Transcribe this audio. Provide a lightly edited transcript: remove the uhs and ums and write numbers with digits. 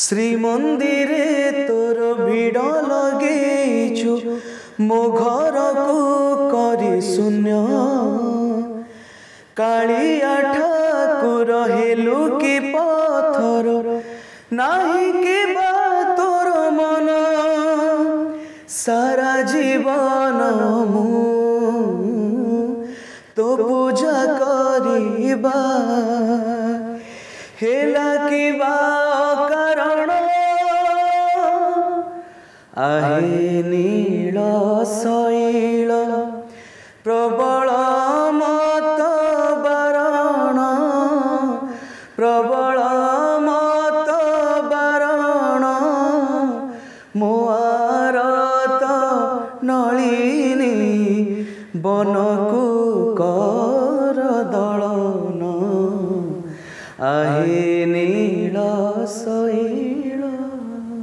श्रीमंदिर तोर भिड़ लगेचु मो घर को करी शून्य कालिया ठाकुर हेलु कि पथर नाही कि बा तोर मन सारा जीवन मु तो पूजा करिबा हेला कि बा कारण आहे नील शैल प्रबल मत बारण प्रबल मत बारण मोआरत नलिनी बन